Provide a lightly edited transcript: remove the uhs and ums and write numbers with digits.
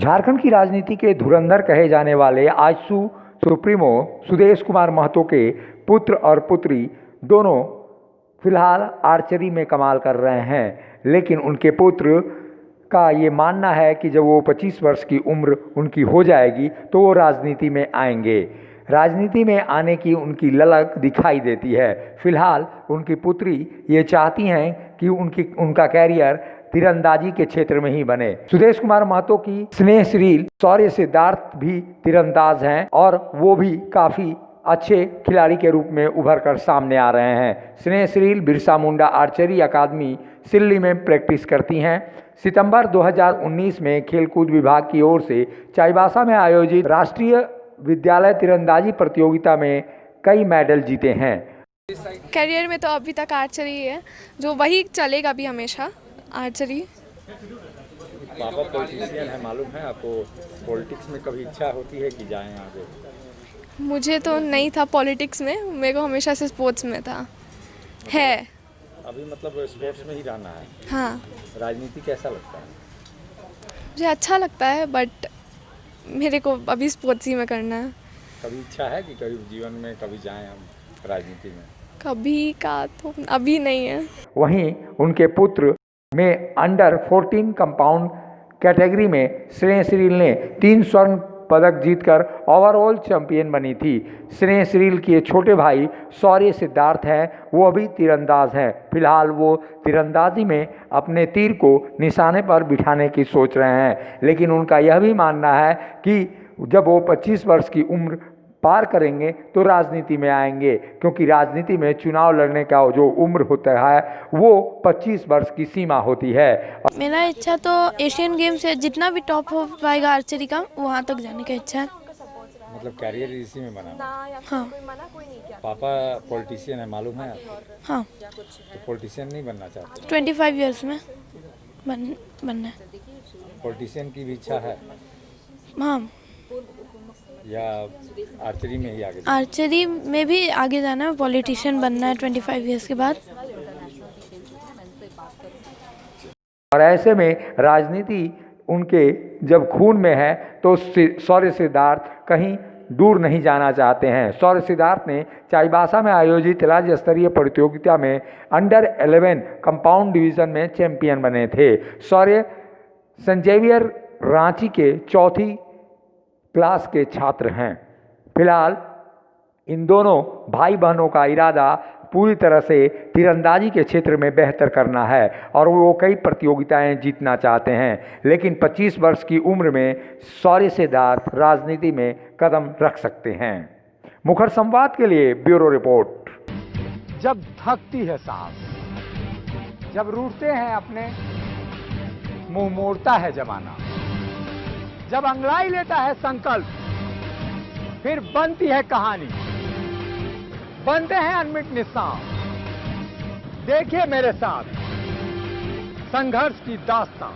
झारखंड की राजनीति के धुरंधर कहे जाने वाले आजसू सुप्रीमो सुदेश कुमार महतो के पुत्र और पुत्री दोनों फिलहाल आर्चरी में कमाल कर रहे हैं, लेकिन उनके पुत्र का ये मानना है कि जब वो 25 वर्ष की उम्र उनकी हो जाएगी तो वो राजनीति में आएंगे। राजनीति में आने की उनकी ललक दिखाई देती है। फिलहाल उनकी पुत्री ये चाहती हैं कि उनका कैरियर तीरंदाजी के क्षेत्र में ही बने। सुदेश कुमार महतो की स्नेहश्री शौर्य सिद्धार्थ भी तीरंदाज हैं और वो भी काफ़ी अच्छे खिलाड़ी के रूप में उभर कर सामने आ रहे हैं। स्नेहश्री बिरसा मुंडा आर्चरी अकादमी सिल्ली में प्रैक्टिस करती हैं। सितंबर 2019 में खेलकूद विभाग की ओर से चाईबासा में आयोजित राष्ट्रीय विद्यालय तीरंदाजी प्रतियोगिता में कई मेडल जीते हैं। करियर में तो अभी तक आर्चरी है, जो वही चलेगा भी हमेशा, आर्चरी। पापा पॉलिटिशियन है, मालूम है आपको? पॉलिटिक्स में कभी इच्छा होती है कि जाएं आगे? मुझे तो नहीं था पॉलिटिक्स में, मेरे को हमेशा से स्पोर्ट्स में था। है अभी मतलब स्पोर्ट्स में ही रहना है। हाँ। राजनीति कैसा लगता है? मुझे अच्छा लगता है, बट मेरे को अभी स्पोर्ट्स ही में करना है। कभी इच्छा है कि कभी जीवन में कभी जाएं हम राजनीति में? कभी का तो अभी नहीं है। वहीं उनके पुत्र में अंडर 14 कंपाउंड कैटेगरी में स्नेहश्री ने 3 स्वर्ण पदक जीतकर ओवरऑल चैंपियन बनी थी। स्नेहश्री के छोटे भाई शौर्य सिद्धार्थ हैं, वो अभी तीरंदाज हैं। फिलहाल वो तीरंदाजी में अपने तीर को निशाने पर बिठाने की सोच रहे हैं, लेकिन उनका यह भी मानना है कि जब वो 25 वर्ष की उम्र पार करेंगे तो राजनीति में आएंगे, क्योंकि राजनीति में चुनाव लड़ने का जो उम्र होता है वो 25 वर्ष की सीमा होती है। मेरा इच्छा तो एशियन गेम से जितना भी टॉप हो पाएगा आर्चरी का, वहाँ तक जाने का इच्छा है। मतलब कैरियर इसी में बनाना? हाँ। पापा पॉलिटिशियन है, मालूम है आपको? हाँ। तो पॉलिटिशियन नहीं बनना चाहते? 25 ईयर्स में बनना है। पॉलिटिशियन की भी इच्छा है? हाँ। या आर्चरी में ही आगे? आर्चरी में भी आगे जाना है, पॉलिटिशियन बनना है 25 ईयर्स के बाद। और ऐसे में राजनीति उनके जब खून में है तो शौर्य सिद्धार्थ कहीं दूर नहीं जाना चाहते हैं। शौर्य सिद्धार्थ ने चाईबासा में आयोजित राज्य स्तरीय प्रतियोगिता में अंडर 11 कंपाउंड डिवीज़न में चैंपियन बने थे। शौर्य सेंट जेवियर रांची के चौथी क्लास के छात्र हैं। फिलहाल इन दोनों भाई बहनों का इरादा पूरी तरह से तीरंदाजी के क्षेत्र में बेहतर करना है और वो कई प्रतियोगिताएं जीतना चाहते हैं, लेकिन 25 वर्ष की उम्र में शौर्य सिद्धार्थ राजनीति में कदम रख सकते हैं। मुखर संवाद के लिए ब्यूरो रिपोर्ट। जब थकती है सांस, जब रूठते हैं अपने, मुंह मोड़ता है जमाना, जब अंगड़ाई लेता है संकल्प, फिर बनती है कहानी, बनते हैं अनमिट निशान। देखिए मेरे साथ संघर्ष की दास्तां।